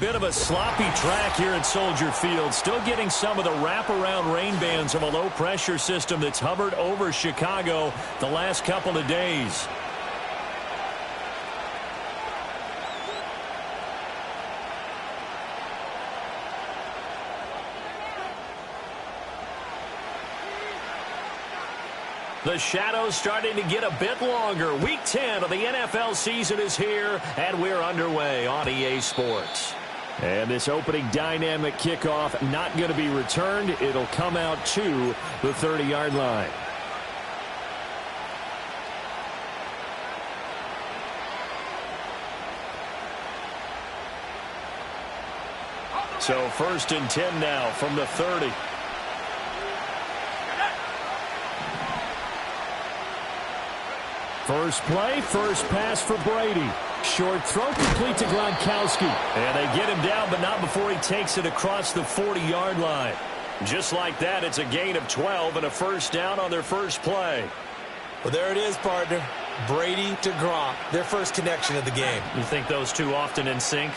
bit of a sloppy track here at Soldier Field. Still getting some of the wraparound rain bands of a low-pressure system that's hovered over Chicago the last couple of days. The shadow's starting to get a bit longer. Week 10 of the NFL season is here, and we're underway on EA Sports. And this opening dynamic kickoff not going to be returned. It'll come out to the 30-yard line. So 1st and 10 now from the 30. First play, first pass for Brady. Short throw complete to Gronkowski. And they get him down, but not before he takes it across the 40-yard line. Just like that, it's a gain of 12 and a first down on their first play. Well, there it is, partner. Brady to Gronk, their first connection of the game. You think those two often in sync?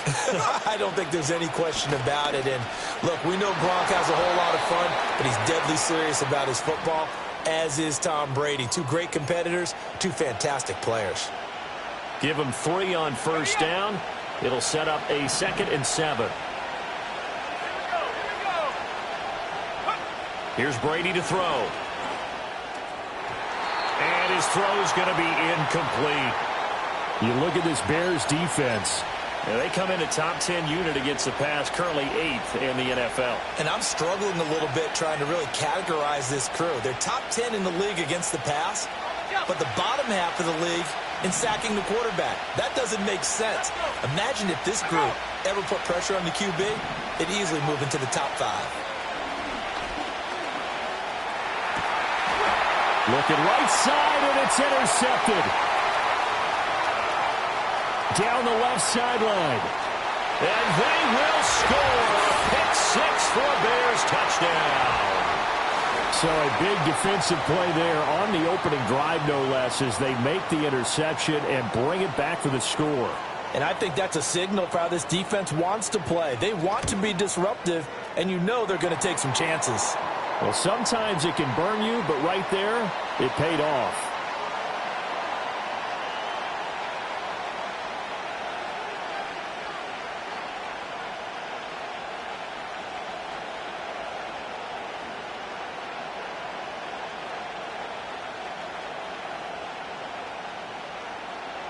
I don't think there's any question about it. And, look, we know Gronk has a whole lot of fun, but he's deadly serious about his football, as is Tom Brady. Two great competitors, two fantastic players. Give him 3 on first down. It'll set up a 2nd and 7. Here's Brady to throw. And his throw's going to be incomplete. You look at this Bears defense. Yeah, they come in a top 10 unit against the pass, currently 8th in the NFL. And I'm struggling a little bit trying to really categorize this crew. They're top 10 in the league against the pass, but the bottom half of the league in sacking the quarterback. That doesn't make sense. Imagine if this group ever put pressure on the QB, it'd easily move into the top 5. Looking right side, and it's intercepted. Down the left sideline. And they will score. Pick 6 for a Bears touchdown. So a big defensive play there on the opening drive, no less, as they make the interception and bring it back for the score. And I think that's a signal for how this defense wants to play. They want to be disruptive, and you know they're going to take some chances. Well, sometimes it can burn you, but right there, it paid off.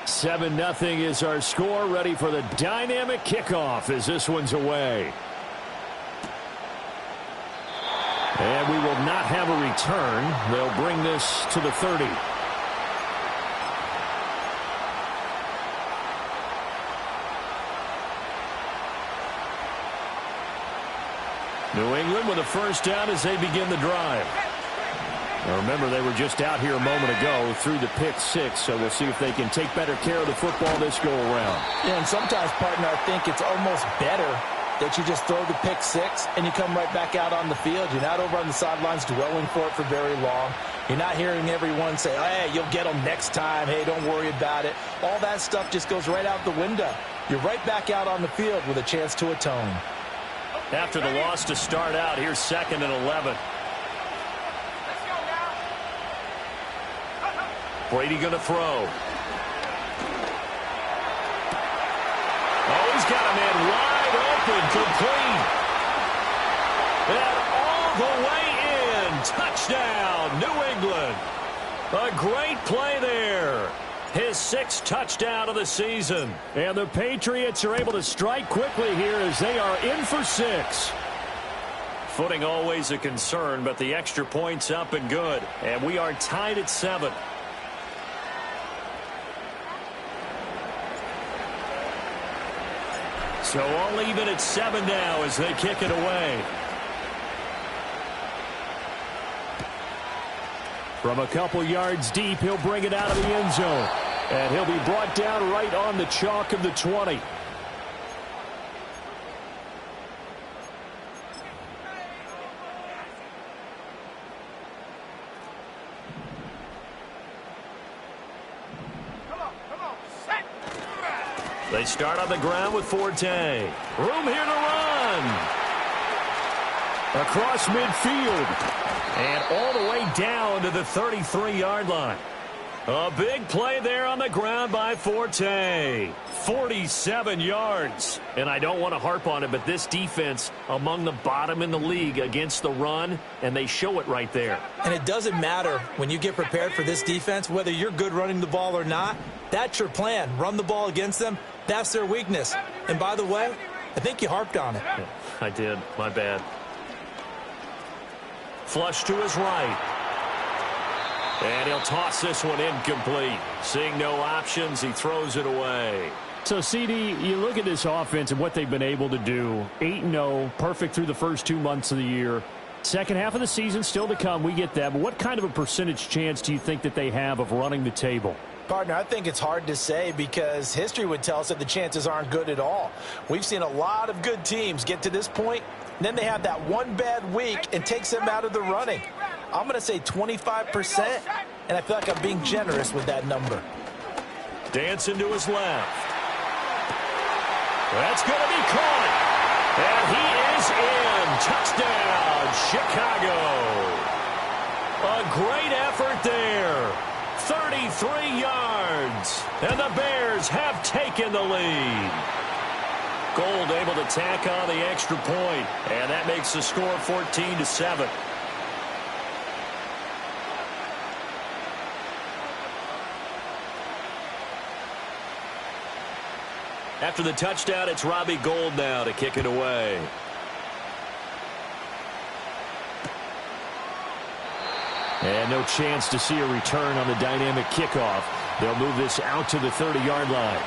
Seven 0 is our score, ready for the dynamic kickoff as this one's away. And we will not have a return. They'll bring this to the 30. New England with a first down as they begin the drive. Now remember, they were just out here a moment ago through the pick 6, so we'll see if they can take better care of the football this go-around. Yeah, and sometimes, partner, I think it's almost better that you just throw the pick 6 and you come right back out on the field. You're not over on the sidelines dwelling for it for very long. You're not hearing everyone say, hey, you'll get them next time. Hey, don't worry about it. All that stuff just goes right out the window. You're right back out on the field with a chance to atone. After the loss to start out, here's 2nd and 11. Brady going to throw. Oh, he's got a man wide open, complete. And all the way in. Touchdown, New England. A great play there. His 6th touchdown of the season. And the Patriots are able to strike quickly here as they are in for 6. Footing always a concern, but the extra point's up and good. And we are tied at 7. So all even at 7 now as they kick it away. From a couple yards deep, he'll bring it out of the end zone. And he'll be brought down right on the chalk of the 20. They start on the ground with Forte. Room here to run. Across midfield. And all the way down to the 33-yard line. A big play there on the ground by Forte. 47 yards. And I don't want to harp on it, but this defense among the bottom in the league against the run, and they show it right there. And it doesn't matter when you get prepared for this defense, whether you're good running the ball or not. That's your plan. Run the ball against them. That's their weakness. And by the way, I think you harped on it. Yeah, I did. My bad. Flush to his right. And he'll toss this one incomplete. Seeing no options, he throws it away. So, CD, you look at this offense and what they've been able to do. 8-0, perfect through the first 2 months of the year. Second half of the season still to come. We get that. But what kind of a percentage chance do you think that they have of running the table? Partner, I think it's hard to say because history would tell us that the chances aren't good at all. We've seen a lot of good teams get to this point, and then they have that one bad week and takes them out of the running. I'm going to say 25%, and I feel like I'm being generous with that number. Dancing to his left. That's going to be caught. And he is in. Touchdown, Chicago. A great effort there. 33 yards. And the Bears have taken the lead. Gold able to tack on the extra point. And that makes the score 14-7. After the touchdown, it's Robbie Gould now to kick it away. And no chance to see a return on the dynamic kickoff. They'll move this out to the 30-yard line.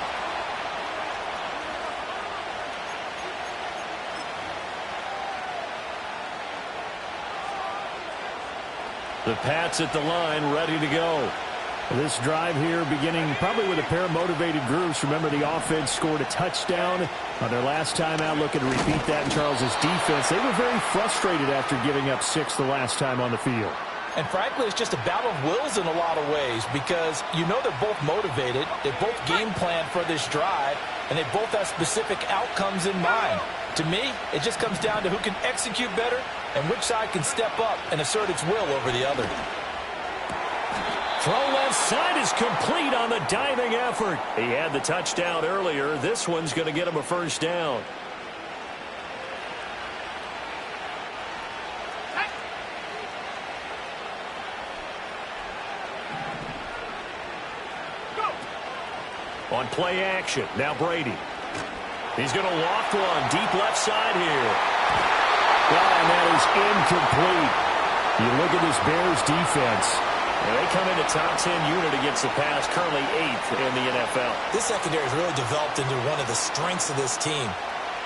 The Pats at the line, ready to go. This drive here beginning probably with a pair of motivated groups. Remember, the offense scored a touchdown on their last time out, looking to repeat that in Charles's defense. They were very frustrated after giving up 6 the last time on the field. And frankly, it's just a battle of wills in a lot of ways because you know they're both motivated, they both game plan for this drive, and they both have specific outcomes in mind. To me, it just comes down to who can execute better and which side can step up and assert its will over the other. Throw left side is complete on the diving effort. He had the touchdown earlier. This one's going to get him a first down. On play action, now Brady. He's going to loft one deep left side here. And that is incomplete. You look at this Bears defense. They come in a top 10 unit against the pass, currently 8th in the NFL. This secondary has really developed into one of the strengths of this team.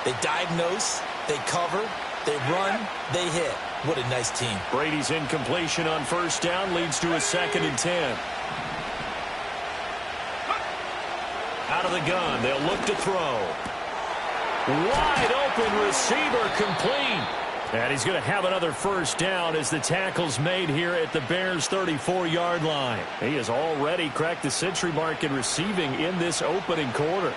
They diagnose, they cover, they run, they hit. What a nice team. Brady's incompletion on first down leads to a 2nd and 10. Out of the gun, they'll look to throw. Wide open receiver, complete. And he's going to have another first down as the tackle's made here at the Bears' 34-yard line. He has already cracked the century mark in receiving in this opening quarter.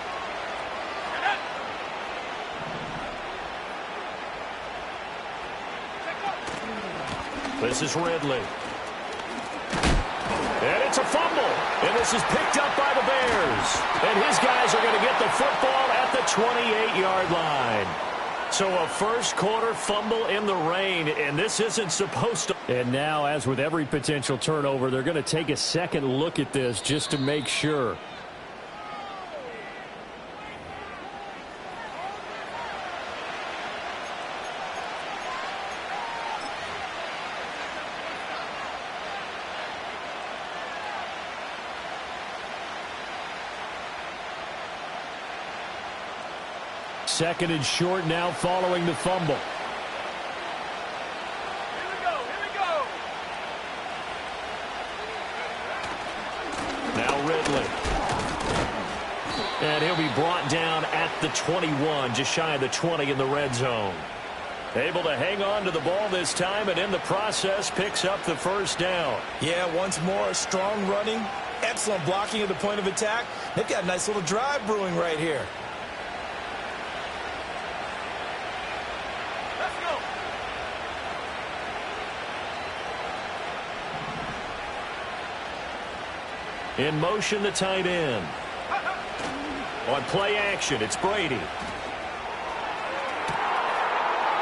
This is Ridley. And it's a fumble. And this is picked up by the Bears. And his guys are going to get the football at the 28-yard line. So a first quarter fumble in the rain, and this isn't supposed to. And now, as with every potential turnover, they're going to take a second look at this just to make sure. Second and short now following the fumble. Here we go. Now Ridley. And he'll be brought down at the 21, just shy of the 20 in the red zone. Able to hang on to the ball this time, and in the process picks up the first down. Yeah, once more, strong running, Excellent blocking at the point of attack. They've got a nice little drive brewing right here. Let's go. In motion, the tight end. On play action, it's Brady. And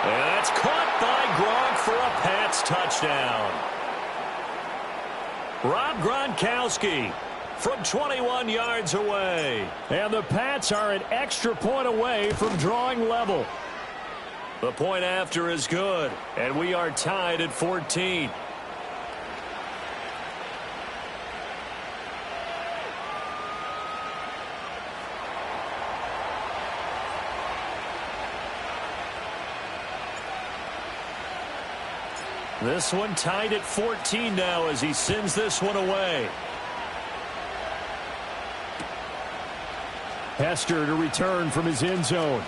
that's caught by Gronk for a Pats touchdown. Rob Gronkowski from 21 yards away. And the Pats are an extra point away from drawing level. The point after is good, and we are tied at 14. This one tied at 14 now as he sends this one away. Hester to return from his end zone.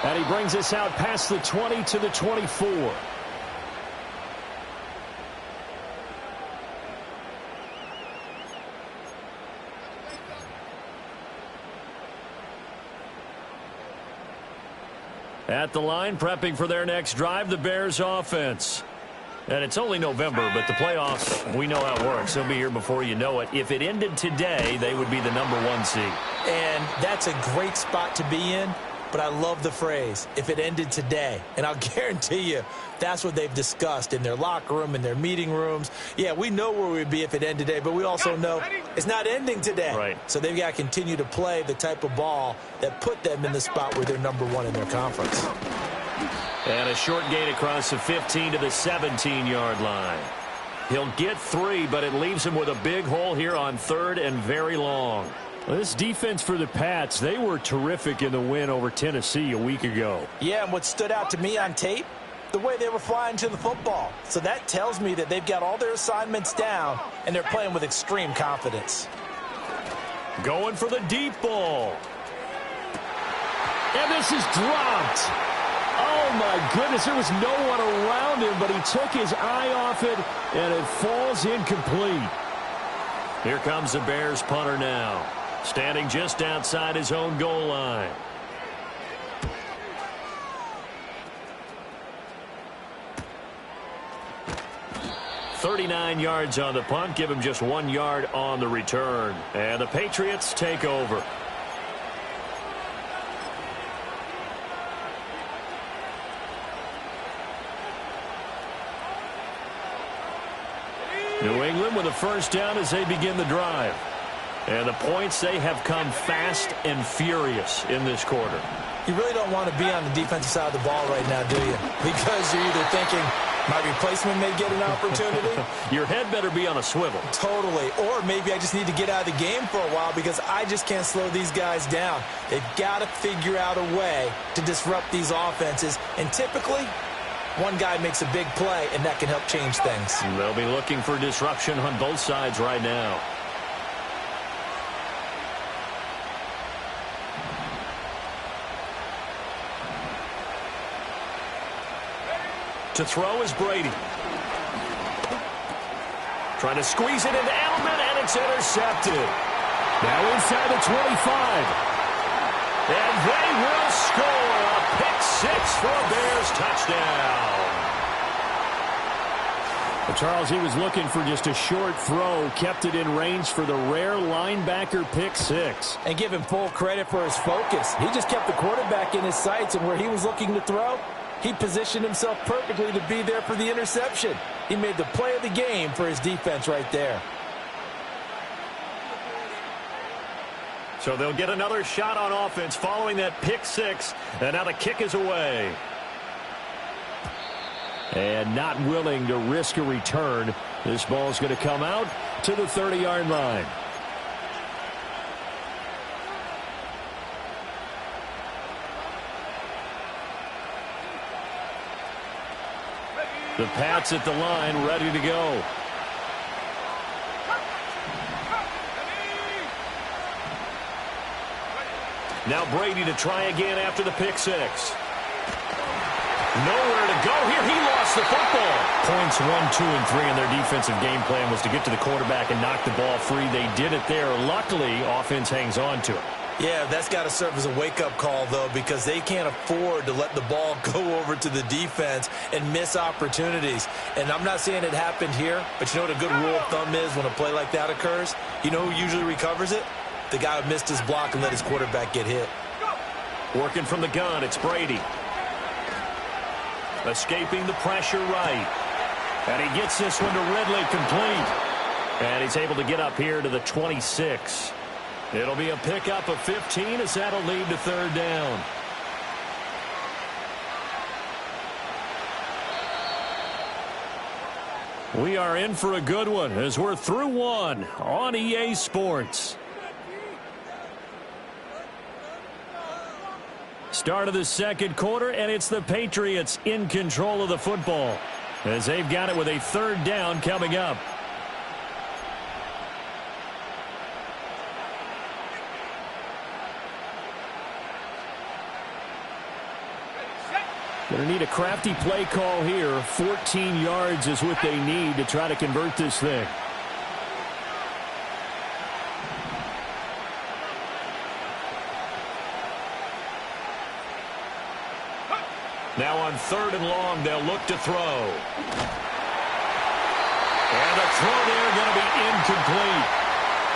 And he brings us out past the 20 to the 24. At the line, prepping for their next drive, the Bears offense. And it's only November, but the playoffs, we know how it works. They'll be here before you know it. If it ended today, they would be the #1 seed. And that's a great spot to be in, but I love the phrase, if it ended today. And I'll guarantee you, that's what they've discussed in their locker room, in their meeting rooms. Yeah, we know where we'd be if it ended today, but we also know it's not ending today. Right. So they've got to continue to play the type of ball that put them in the spot where they're #1 in their conference. And a short gain across the 15 to the 17-yard line. He'll get 3, but it leaves him with a big hole here on 3rd and very long. Well, this defense for the Pats, they were terrific in the win over Tennessee a week ago. Yeah, and what stood out to me on tape, the way they were flying to the football. So that tells me that they've got all their assignments down, and they're playing with extreme confidence. Going for the deep ball. And this is dropped. Oh, my goodness, there was no one around him, but he took his eye off it, and it falls incomplete. Here comes the Bears punter now, standing just outside his own goal line. "39 yards on the punt, give him just 1 yard on the return. And the Patriots take over. New England with a first down as they begin the drive. And the points, they have come fast and furious in this quarter. You really don't want to be on the defensive side of the ball right now, do you? Because you're either thinking, my replacement may get an opportunity. Your head better be on a swivel. Totally. Or maybe I just need to get out of the game for a while because I just can't slow these guys down. They've got to figure out a way to disrupt these offenses. And typically, one guy makes a big play, and that can help change things. They'll be looking for disruption on both sides right now. To throw is Brady. Trying to squeeze it into Edelman, and it's intercepted. Now inside the 25. And they will score a pick 6 for a Bears touchdown. Well, Charles, he was looking for just a short throw, kept it in range for the rare linebacker pick 6. And give him full credit for his focus. He just kept the quarterback in his sights, and where he was looking to throw, he positioned himself perfectly to be there for the interception. He made the play of the game for his defense right there. So they'll get another shot on offense following that pick 6, and now the kick is away. And not willing to risk a return, this ball's going to come out to the 30-yard line. The Pats at the line, ready to go. Now Brady to try again after the pick 6. Nowhere to go here. He lost the football. Points 1, 2, and 3 in their defensive game plan was to get to the quarterback and knock the ball free. They did it there. Luckily, offense hangs on to it. Yeah, that's got to serve as a wake-up call, though, because they can't afford to let the ball go over to the defense and miss opportunities. And I'm not saying it happened here, but you know what a good rule of thumb is when a play like that occurs? You know who usually recovers it? The guy who missed his block and let his quarterback get hit. Working from the gun, it's Brady. Escaping the pressure right. And he gets this one to Ridley complete. And he's able to get up here to the 26. It'll be a pickup of 15 as that'll lead to third down. We are in for a good one as we're through one on EA Sports. Start of the second quarter, and it's the Patriots in control of the football as they've got it with a third down coming up. Going to need a crafty play call here. 14 yards is what they need to try to convert this thing. Now on third and long, they'll look to throw. And the throw there going to be incomplete.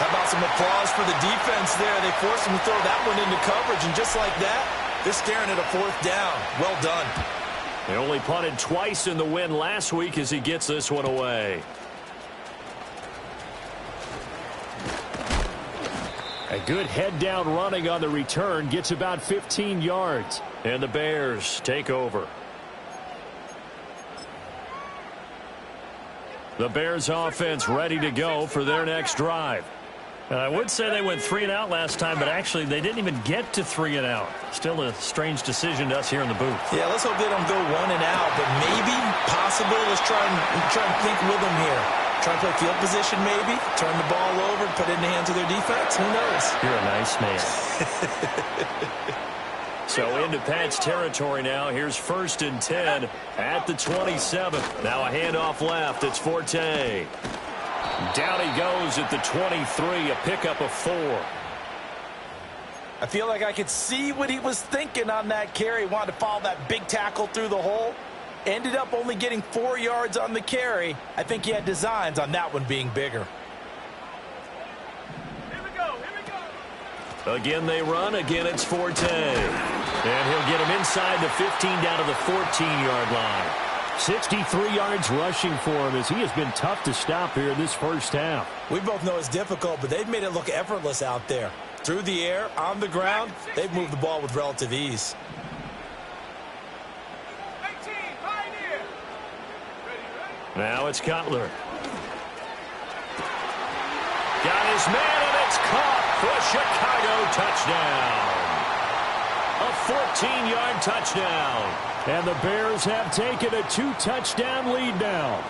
How about some applause for the defense there? They forced him to throw that one into coverage, and just like that, they're staring at a fourth down. Well done. They only punted twice in the win last week as he gets this one away. A good head-down running on the return gets about 15 yards. And the Bears take over. The Bears offense ready to go for their next drive. And I would say they went 3 and out last time, but actually they didn't even get to 3 and out. Still a strange decision to us here in the booth. Yeah, let's hope they don't go 1 and out, but maybe, possible. Let's try and think with them here. Try and play field position maybe, turn the ball over, put it in the hands of their defense. Who knows? You're a nice man. So into Pat's territory now. Here's 1st and 10 at the 27. Now a handoff left. It's Forte. Down he goes at the 23, a pickup of 4. I feel like I could see what he was thinking on that carry. He wanted to follow that big tackle through the hole. Ended up only getting 4 yards on the carry. I think he had designs on that one being bigger. Here we go. Again they run. Again it's Forte. And he'll get him inside the 15 down to the 14-yard line. 63 yards rushing for him as he has been tough to stop here in this first half. We both know it's difficult, but they've made it look effortless out there. Through the air, on the ground, they've moved the ball with relative ease. 18, Pioneer. Ready. Now it's Cutler. Got his man, and it's caught for a Chicago touchdown. A 14-yard touchdown. And the Bears have taken a 2-touchdown lead now.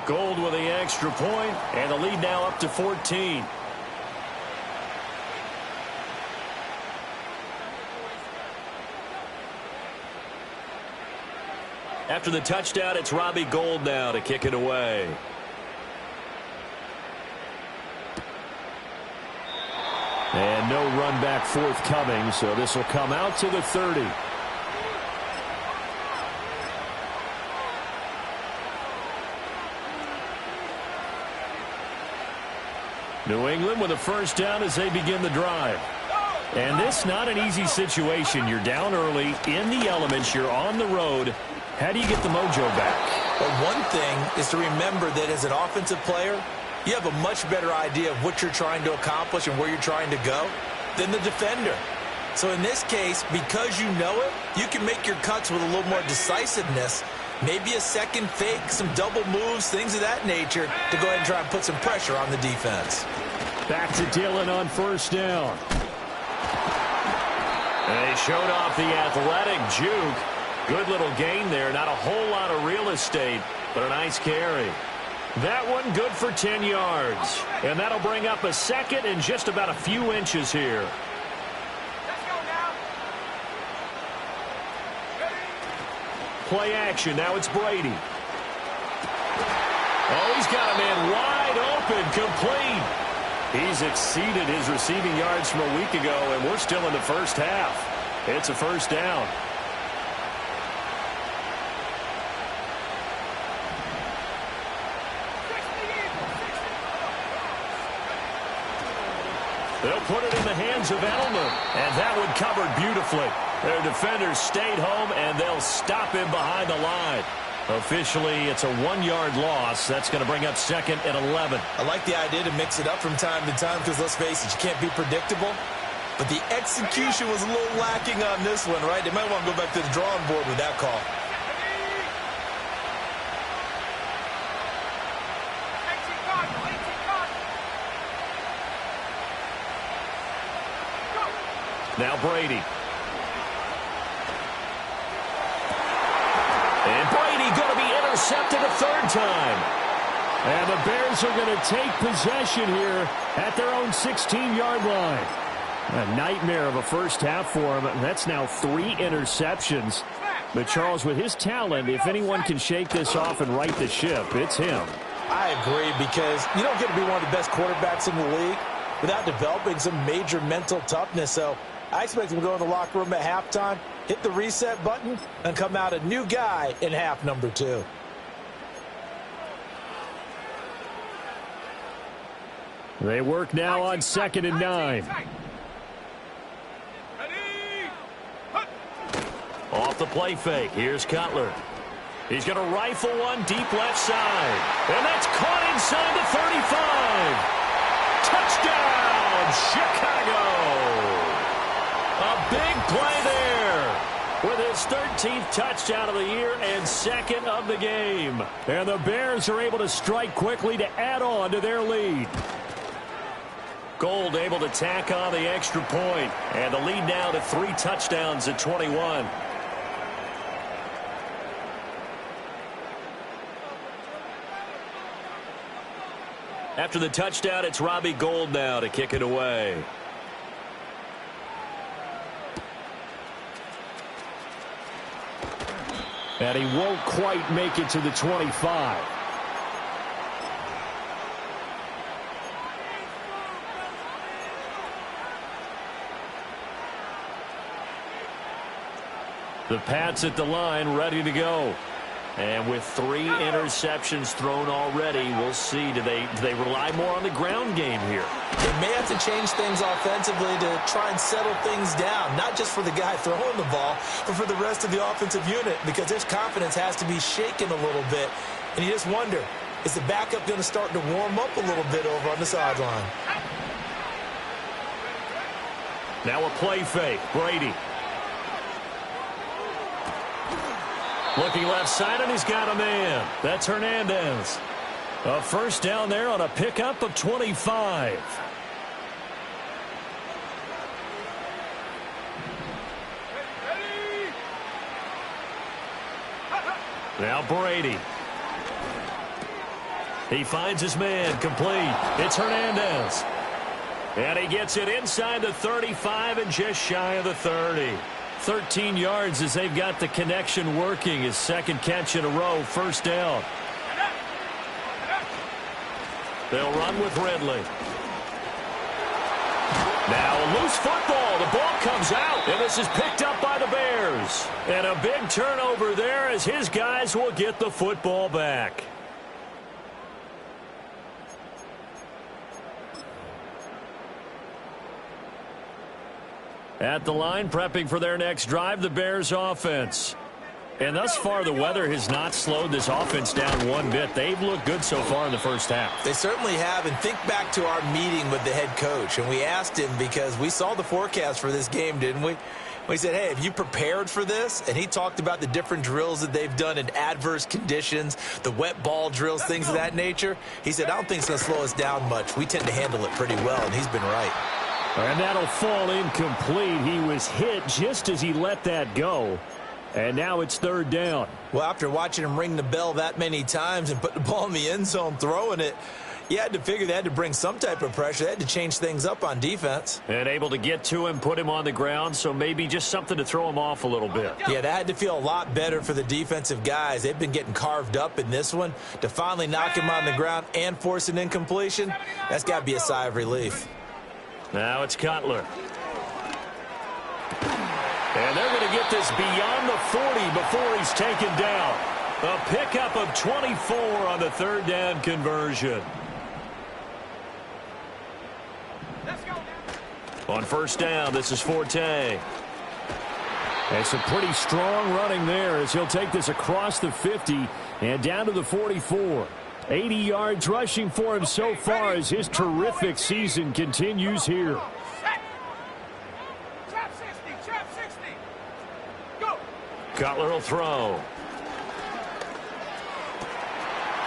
Gold with the extra point, and the lead now up to 14. After the touchdown, it's Robbie Gould now to kick it away. And no run back forthcoming, so this will come out to the 30. New England with a first down as they begin the drive. And this not an easy situation. You're down early, in the elements, you're on the road. How do you get the mojo back? Well, one thing is to remember that as an offensive player, you have a much better idea of what you're trying to accomplish and where you're trying to go than the defender. So in this case, because you know it, you can make your cuts with a little more decisiveness. Maybe a second fake, some double moves, things of that nature to go ahead and try and put some pressure on the defense. Back to Dillon on first down. And they showed off the athletic juke. Good little gain there. Not a whole lot of real estate, but a nice carry. That one good for 10 yards. And that'll bring up a second and just about a few inches here. Let's go now. Play action. Now it's Brady. Oh, he's got a man wide open, complete. He's exceeded his receiving yards from a week ago, and we're still in the first half. It's a first down. They'll put it in the hands of Edelman, and that one covered beautifully. Their defenders stayed home, and they'll stop him behind the line. Officially, it's a 1-yard loss. That's going to bring up 2nd and 11. I like the idea to mix it up from time to time because, let's face it, you can't be predictable. But the execution was a little lacking on this one, right? They might want to go back to the drawing board with that call. Now Brady. And Brady going to be intercepted a 3rd time. And the Bears are going to take possession here at their own 16-yard line. A nightmare of a first half for him. That's now 3 interceptions. But Charles, with his talent, if anyone can shake this off and right the ship, it's him. I agree, because you don't get to be one of the best quarterbacks in the league without developing some major mental toughness. So I expect him to go in the locker room at halftime, hit the reset button, and come out a new guy in half number 2. They work now on 2nd and 9. Off the play fake. Here's Cutler. He's going to rifle one deep left side. And that's caught inside the 35. Touchdown, Chicago. A big play there with his 13th touchdown of the year and 2nd of the game. And the Bears are able to strike quickly to add on to their lead. Gold able to tack on the extra point. And the lead now to 3 touchdowns at 21. After the touchdown, it's Robbie Gould now to kick it away. And he won't quite make it to the 25. The Pats at the line, ready to go. And with 3 interceptions thrown already, we'll see. Do they rely more on the ground game here? They may have to change things offensively to try and settle things down, not just for the guy throwing the ball, but for the rest of the offensive unit, because their confidence has to be shaken a little bit. And you just wonder, is the backup going to start to warm up a little bit over on the sideline? Now a play fake. Brady. Looking left side, and he's got a man. That's Hernandez. A first down there on a pickup of 25. Now Brady. He finds his man, complete. It's Hernandez. And he gets it inside the 35 and just shy of the 30. 13 yards as they've got the connection working. His 2nd catch in a row, first down. They'll run with Ridley. Now a loose football. The ball comes out, and this is picked up by the Bears. And a big turnover there as his guys will get the football back. At the line, prepping for their next drive, the Bears offense. And thus far, the weather has not slowed this offense down one bit. They've looked good so far in the first half. They certainly have. And think back to our meeting with the head coach. And we asked him, because we saw the forecast for this game, didn't we? We said, hey, have you prepared for this? And he talked about the different drills that they've done in adverse conditions, the wet ball drills, things of that nature. He said, I don't think it's going to slow us down much. We tend to handle it pretty well, and he's been right. And that'll fall incomplete. He was hit just as he let that go. And now it's 3rd down. Well, after watching him ring the bell that many times and put the ball in the end zone throwing it, You had to figure they had to bring some type of pressure. They had to change things up on defense. And able to get to him, put him on the ground, so maybe just something to throw him off a little bit. Yeah, that had to feel a lot better for the defensive guys. They've been getting carved up in this one. To finally knock him on the ground and force an incompletion, that's got to be a sigh of relief. Now it's Cutler. And they're going to get this beyond the 40 before he's taken down. A pickup of 24 on the third down conversion. On first down, this is Forte. And some pretty strong running there as he'll take this across the 50 and down to the 44. 80 yards rushing for him so far as his terrific season continues here. Cutler will throw.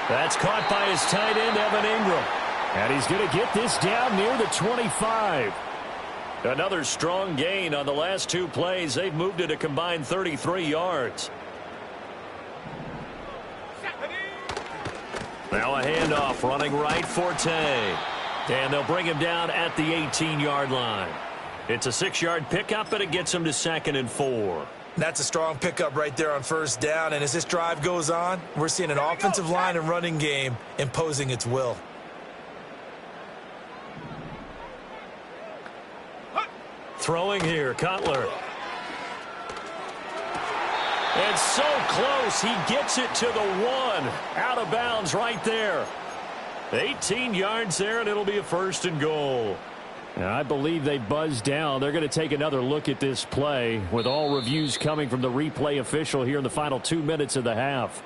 That's caught by his tight end, Evan Ingram. And he's going to get this down near the 25. Another strong gain on the last two plays. They've moved it a combined 33 yards. Now a handoff running right, Forte. And they'll bring him down at the 18-yard line. It's a 6-yard pickup, but it gets him to 2nd and 4. That's a strong pickup right there on first down. And as this drive goes on, we're seeing an offensive line and running game imposing its will. Throwing here, Cutler. And so close, he gets it to the 1. Out of bounds right there. 18 yards there, and it'll be a 1st and goal. And I believe they buzzed down. They're going to take another look at this play with all reviews coming from the replay official here in the final 2 minutes of the half.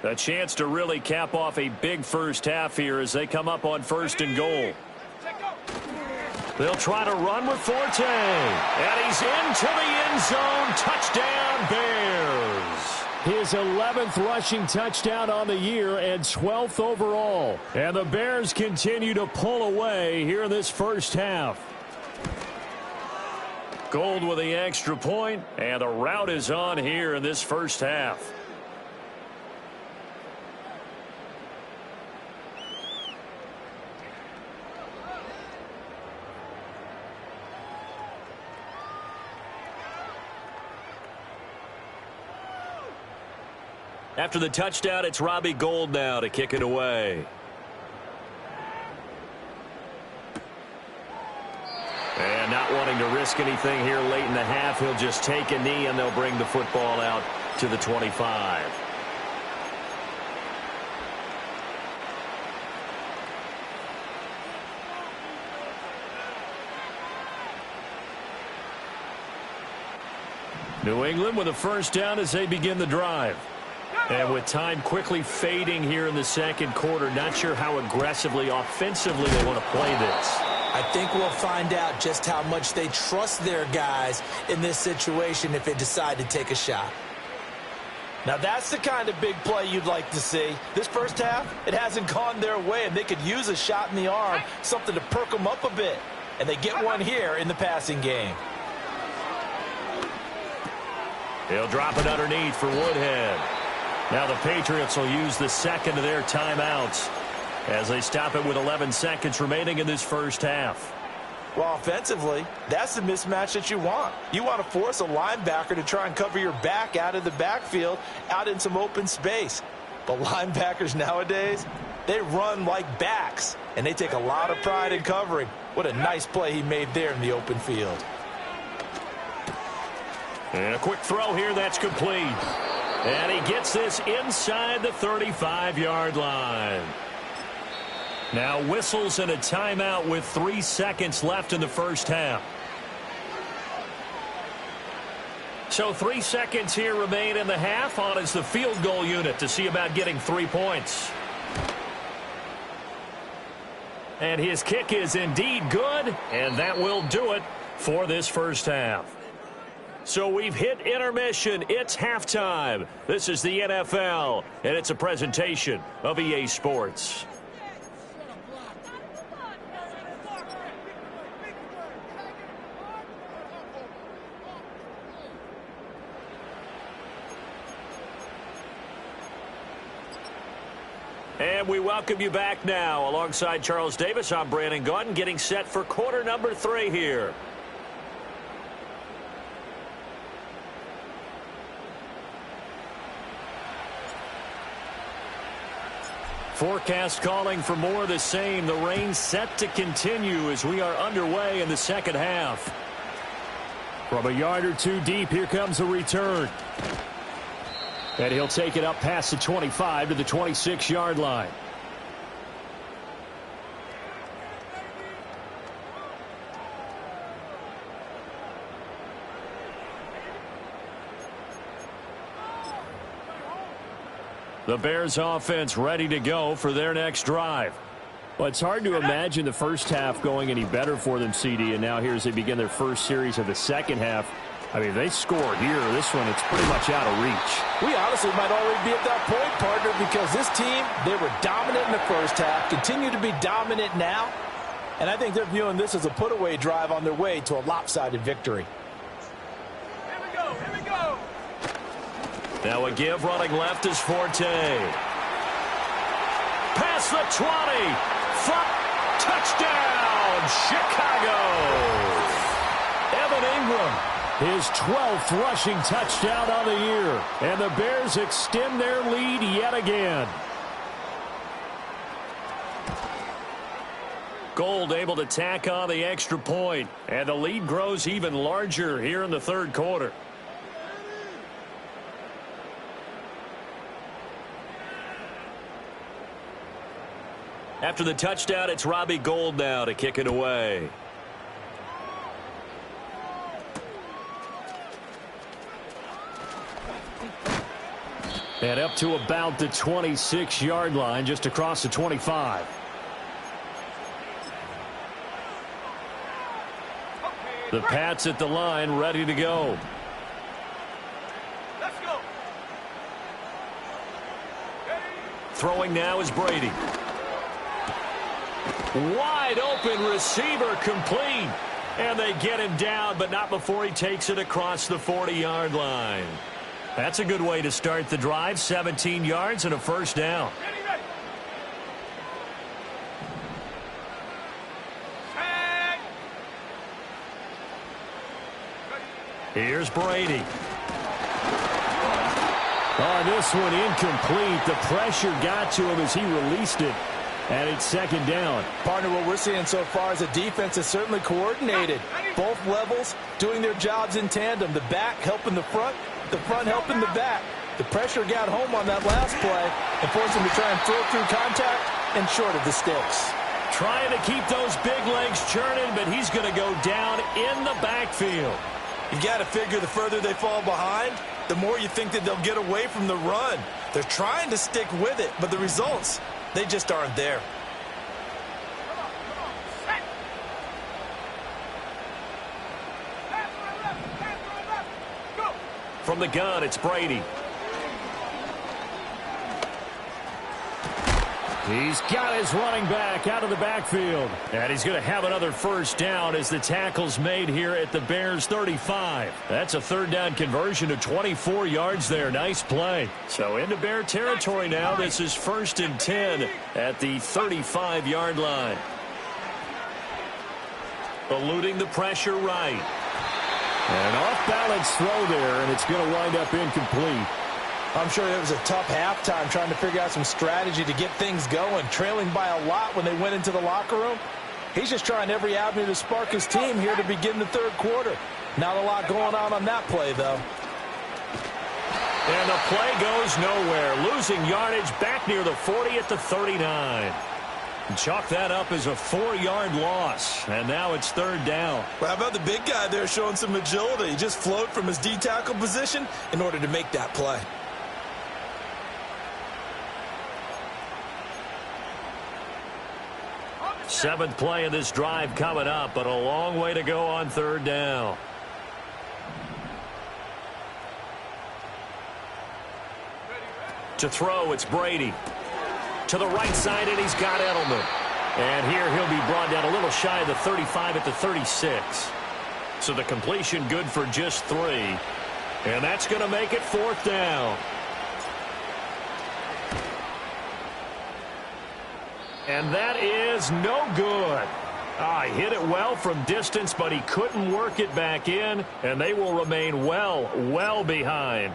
A chance to really cap off a big first half here as they come up on 1st and goal. They'll try to run with Forte. And he's into the end zone. Touchdown, Bears. His 11th rushing touchdown on the year and 12th overall. And the Bears continue to pull away here in this first half. Gold with the extra point, and the route is on here in this first half. After the touchdown, it's Robbie Gould now to kick it away. And not wanting to risk anything here late in the half, he'll just take a knee and they'll bring the football out to the 25. New England with a first down as they begin the drive. And with time quickly fading here in the second quarter, not sure how aggressively, offensively they want to play this. I think we'll find out just how much they trust their guys in this situation if they decide to take a shot. Now that's the kind of big play you'd like to see. This first half, it hasn't gone their way, and they could use a shot in the arm, something to perk them up a bit. And they get one here in the passing game. He'll drop it underneath for Woodhead. Now the Patriots will use the second of their timeouts as they stop it with 11 seconds remaining in this first half. Well, offensively, that's the mismatch that you want. You want to force a linebacker to try and cover your back out of the backfield, out in some open space. But linebackers nowadays, they run like backs, and they take a lot of pride in covering. What a nice play he made there in the open field. And a quick throw here, that's complete. And he gets this inside the 35-yard line. Now whistles and a timeout with 3 seconds left in the first half. So 3 seconds here remain in the half. On is the field goal unit to see about getting 3 points. And his kick is indeed good, and that will do it for this first half. So we've hit intermission. It's halftime. This is the NFL, and it's a presentation of EA Sports. And we welcome you back now. Alongside Charles Davis, I'm Brandon Gaudin, getting set for quarter number 3 here. Forecast calling for more of the same. The rain set to continue as we are underway in the second half. From a yard or two deep, here comes the return. And he'll take it up past the 25 to the 26-yard line. The Bears offense ready to go for their next drive. Well, it's hard to imagine the first half going any better for them, CD, and now here as they begin their first series of the second half. I mean, they score here. This one, it's pretty much out of reach. We honestly might already be at that point, partner, because this team, they were dominant in the first half, continue to be dominant now, and I think they're viewing this as a put-away drive on their way to a lopsided victory. Here we go. Here we go. Now a give running left is Forte. Past the 20. Touchdown, Chicago. Evan Ingram. His 12th rushing touchdown on the year. And the Bears extend their lead yet again. Gold able to tack on the extra point. And the lead grows even larger here in the third quarter. After the touchdown, it's Robbie Gould now to kick it away. And up to about the 26-yard line, just across the 25. The Pats at the line, ready to go. Let's go. Throwing now is Brady. Wide open receiver, complete. And they get him down, but not before he takes it across the 40-yard line. That's a good way to start the drive. 17 yards and a first down. Ready, ready. Tag. Here's Brady. On this one, incomplete. The pressure got to him as he released it. And it's second down. Partner, what we're seeing so far is a defense is certainly coordinated. Both levels doing their jobs in tandem. The back helping the front helping the back. The pressure got home on that last play and forced him to try and throw through contact and short of the sticks. Trying to keep those big legs churning, but he's going to go down in the backfield. You got to figure the further they fall behind, the more you think that they'll get away from the run. They're trying to stick with it, but the results, they just aren't there. From the gun, it's Brady. He's got his running back out of the backfield. And he's going to have another first down as the tackle's made here at the Bears 35. That's a third down conversion to 24 yards there. Nice play. So into Bear territory now. This is 1st and 10 at the 35-yard line. Eluding the pressure right. An off-balance throw there, and it's going to wind up incomplete. I'm sure it was a tough halftime trying to figure out some strategy to get things going, trailing by a lot when they went into the locker room. He's just trying every avenue to spark his team here to begin the third quarter. Not a lot going on that play, though. And the play goes nowhere. Losing yardage back near the 40 at the 39. Chalk that up as a 4-yard loss. And now it's third down. Well, how about the big guy there showing some agility? He just flowed from his D-tackle position in order to make that play. Seventh play of this drive coming up, but a long way to go on third down. To throw, it's Brady. To the right side, and he's got Edelman. And here he'll be brought down a little shy of the 35 at the 36. So the completion good for just 3. And that's going to make it fourth down. And that is no good. He hit it well from distance, but he couldn't work it back in, and they will remain well behind.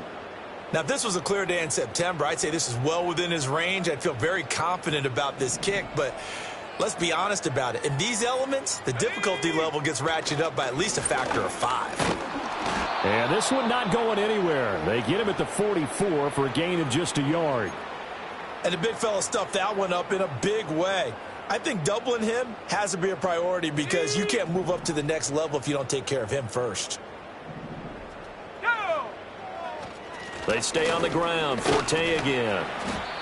Now, if this was a clear day in September, I'd say this is well within his range. I'd feel very confident about this kick, but let's be honest about it. In these elements, the difficulty level gets ratcheted up by at least a factor of 5. And this one not going anywhere. They get him at the 44 for a gain of just a yard. And the big fella stuffed that one up in a big way. I think doubling him has to be a priority because you can't move up to the next level if you don't take care of him first. They stay on the ground. Forte again.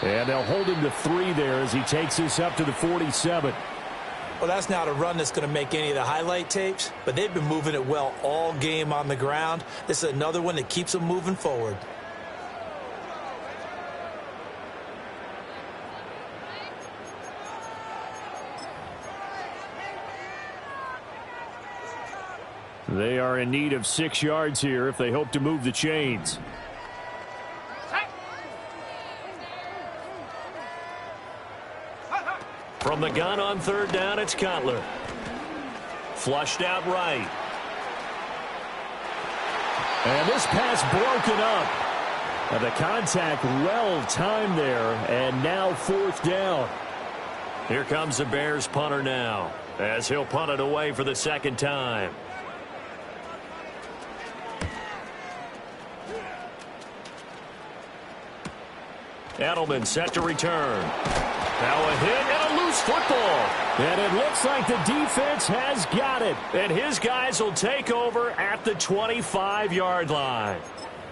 And they'll hold him to 3 there as he takes this up to the 47. Well, that's not a run that's going to make any of the highlight tapes, but they've been moving it well all game on the ground. This is another one that keeps them moving forward. They are in need of 6 yards here if they hope to move the chains. From the gun on 3rd down, it's Cutler. Flushed out right. And this pass broken up. And the contact well timed there, and now 4th down. Here comes the Bears punter now, as he'll punt it away for the 2nd time. Edelman set to return. Now a hit and a loose football. And it looks like the defense has got it. And his guys will take over at the 25-yard line.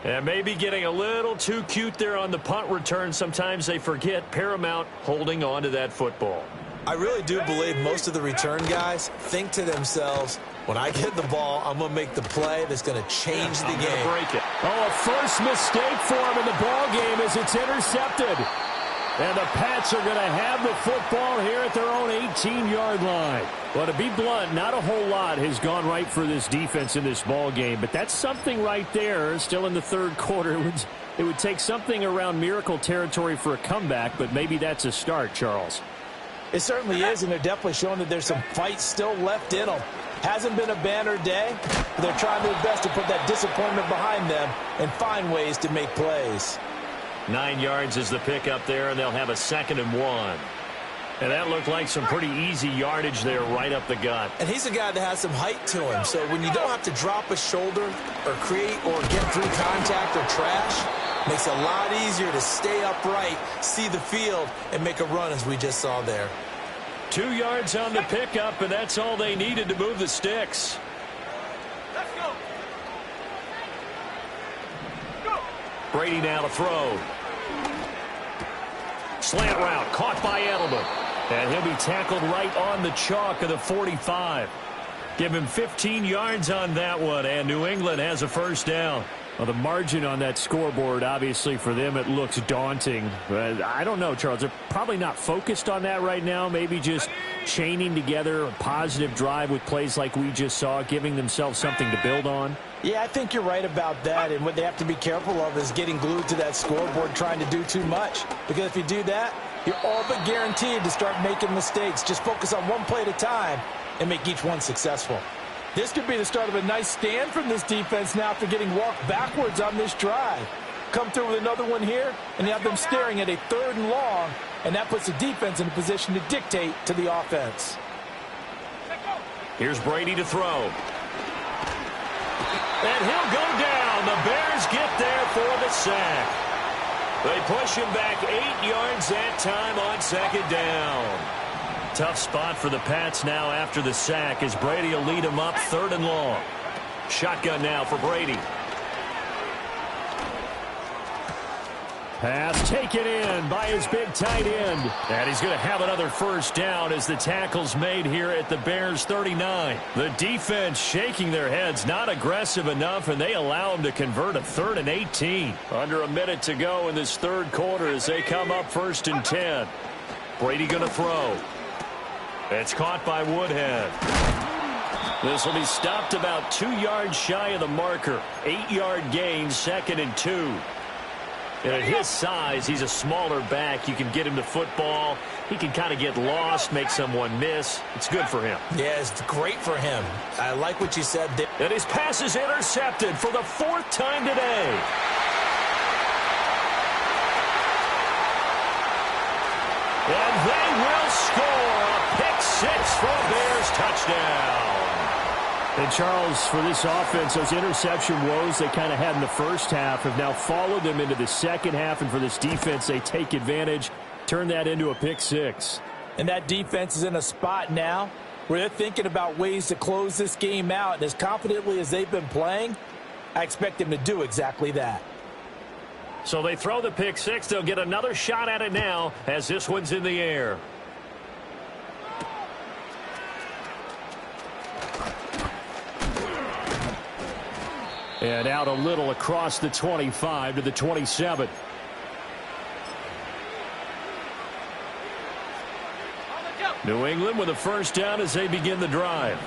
And maybe getting a little too cute there on the punt return. Sometimes they forget paramount holding on to that football. I really do believe most of the return guys think to themselves, when I get the ball, I'm going to make the play that's going to change the game. Break it. Oh, a first mistake for him in the ball game as it's intercepted. And the Pats are going to have the football here at their own 18-yard line. Well, to be blunt, not a whole lot has gone right for this defense in this ball game, but that's something right there. Still in the 3rd quarter, it would take something around miracle territory for a comeback, but maybe that's a start, Charles. It certainly is, and they're definitely showing that there's some fight still left in them. Hasn't been a banner day, but they're trying their best to put that disappointment behind them and find ways to make plays. 9 yards is the pickup there, and they'll have a 2nd and 1. And that looked like some pretty easy yardage there right up the gut. And he's a guy that has some height to him, so when you don't have to drop a shoulder or create or get through contact or trash, makes it a lot easier to stay upright, see the field, and make a run as we just saw there. 2 yards on the pickup, and that's all they needed to move the sticks. Let's go. Go. Brady now to throw. Slant route caught by Edelman. And he'll be tackled right on the chalk of the 45. Give him 15 yards on that one, and New England has a 1st down. Well, the margin on that scoreboard, obviously, for them, it looks daunting. But I don't know, Charles. They're probably not focused on that right now. Maybe just chaining together a positive drive with plays like we just saw, giving themselves something to build on. Yeah, I think you're right about that. And what they have to be careful of is getting glued to that scoreboard trying to do too much. Because if you do that, you're all but guaranteed to start making mistakes. Just focus on one play at a time and make each one successful. This could be the start of a nice stand from this defense now after getting walked backwards on this drive. Come through with another one here, and you have them staring at a 3rd and long, and that puts the defense in a position to dictate to the offense. Here's Brady to throw. And he'll go down. The Bears get there for the sack. They push him back 8 yards that time on 2nd down. Tough spot for the Pats now after the sack as Brady will lead them up 3rd and long. Shotgun now for Brady. Pass taken in by his big tight end. And he's going to have another 1st down as the tackle's made here at the Bears 39. The defense shaking their heads, not aggressive enough, and they allow him to convert a 3rd and 18. Under a minute to go in this 3rd quarter as they come up 1st and 10. Brady going to throw. It's caught by Woodhead. This will be stopped about 2 yards shy of the marker. 8-yard gain, 2nd and 2. And at his size, he's a smaller back. You can get him the football. He can kind of get lost, make someone miss. It's good for him. Yeah, it's great for him. I like what you said there. And his pass is intercepted for the 4th time today. And they will score a pick 6 for a Bears touchdown. And, Charles, for this offense, those interception woes they kind of had in the first half have now followed them into the second half. And for this defense, they take advantage, turn that into a pick 6. And that defense is in a spot now where they're thinking about ways to close this game out. And as confidently as they've been playing, I expect them to do exactly that. So they throw the pick 6. They'll get another shot at it now as this one's in the air. And out a little across the 25 to the 27. New England with a first down as they begin the drive.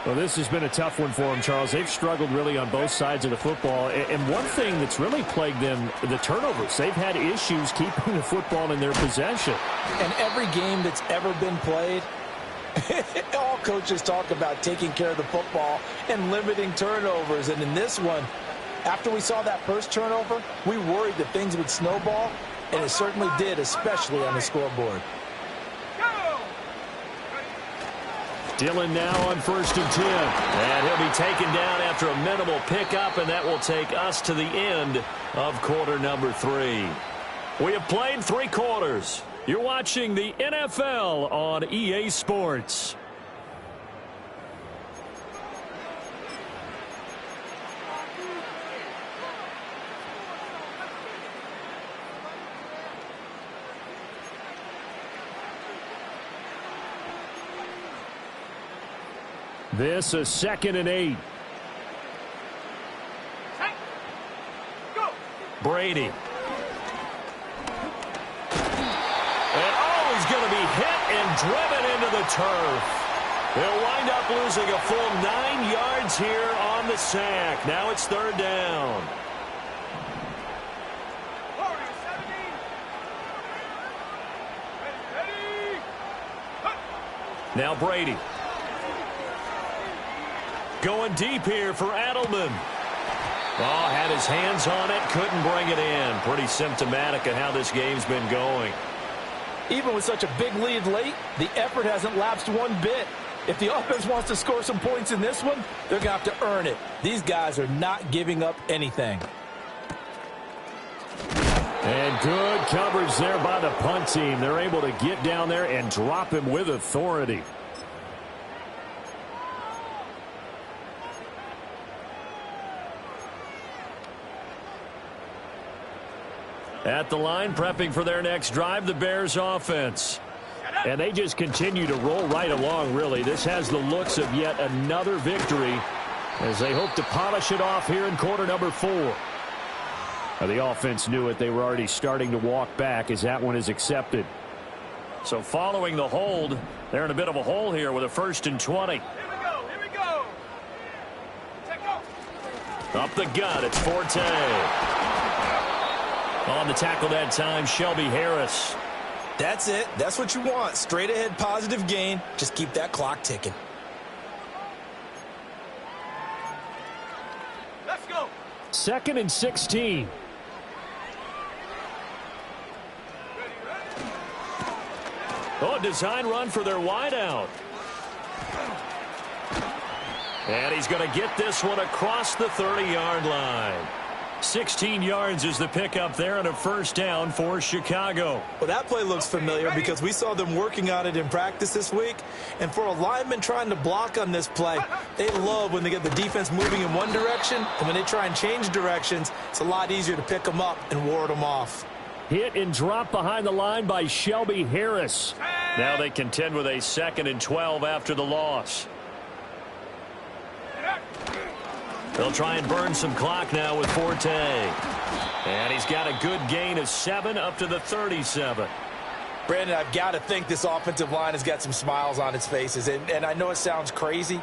Well, this has been a tough one for them, Charles. They've struggled really on both sides of the football. And one thing that's really plagued them, the turnovers. They've had issues keeping the football in their possession. And every game that's ever been played, all coaches talk about taking care of the football and limiting turnovers. And in this one, after we saw that first turnover, we worried that things would snowball, and it certainly did, especially on the scoreboard. Dillon now on 1st and 10. And he'll be taken down after a minimal pickup, and that will take us to the end of quarter number 3. We have played 3 quarters. You're watching the NFL on EA Sports. This is 2nd and 8. Go. Brady. He's going to be hit and driven into the turf. They'll wind up losing a full 9 yards here on the sack. Now it's 3rd down. Now Brady. Going deep here for Edelman. Oh, had his hands on it, couldn't bring it in. Pretty symptomatic of how this game's been going. Even with such a big lead late, the effort hasn't lapsed one bit. If the offense wants to score some points in this one, they're going to have to earn it. These guys are not giving up anything. And good coverage there by the punt team. They're able to get down there and drop him with authority. At the line, prepping for their next drive, the Bears offense. And they just continue to roll right along, really. This has the looks of yet another victory as they hope to polish it off here in quarter number 4. Now, the offense knew it. They were already starting to walk back as that one is accepted. So following the hold, they're in a bit of a hole here with a 1st and 20. Here we go. Here we go. Check go. Up the gut, it's Forte. On the tackle that time, Shelby Harris. That's it. That's what you want. Straight ahead positive gain. Just keep that clock ticking. Let's go. 2nd and 16. Oh, design run for their wideout. And he's going to get this one across the 30-yard line. 16 yards is the pickup there and a 1st down for Chicago. Well, that play looks familiar because we saw them working on it in practice this week. And for a lineman trying to block on this play, they love when they get the defense moving in one direction. And when they try and change directions, it's a lot easier to pick them up and ward them off. Hit and drop behind the line by Shelby Harris. Now they contend with a 2nd and 12 after the loss. They'll try and burn some clock now with Forte. And he's got a good gain of 7 up to the 37. Brandon, I've got to think this offensive line has got some smiles on its faces. And I know it sounds crazy,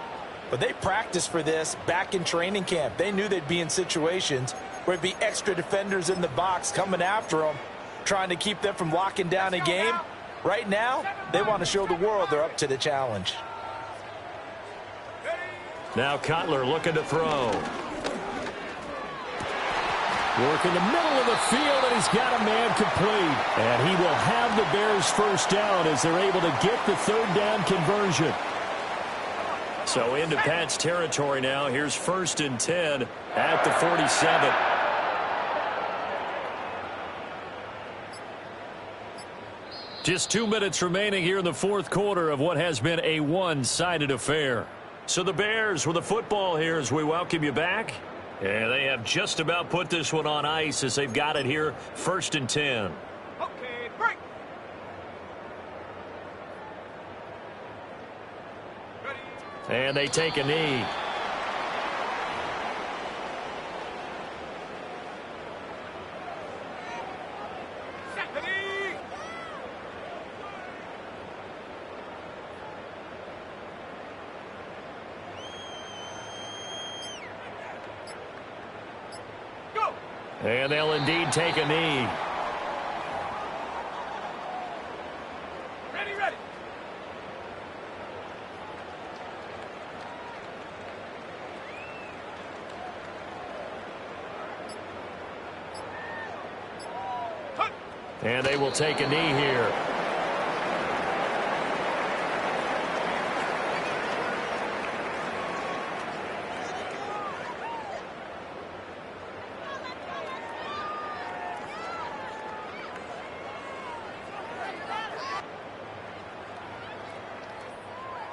but they practiced for this back in training camp. They knew they'd be in situations where it'd be extra defenders in the box coming after them, trying to keep them from locking down a game. Right now, they want to show the world they're up to the challenge. Now Cutler looking to throw. Work in the middle of the field, and he's got a man complete. And he will have the Bears first down as they're able to get the third down conversion. So into Pat's territory now. Here's 1st and 10 at the 47. Just 2 minutes remaining here in the fourth quarter of what has been a one-sided affair. So the Bears with the football here as we welcome you back. And they have just about put this one on ice as they've got it here, 1st and 10. Okay, break. Ready. And they take a knee. Set. Ready. Go. And they'll indeed take a knee. Ready, ready. Hut. And they will take a knee here.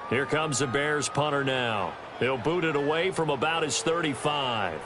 Here comes the Bears punter now. He'll boot it away from about his 35.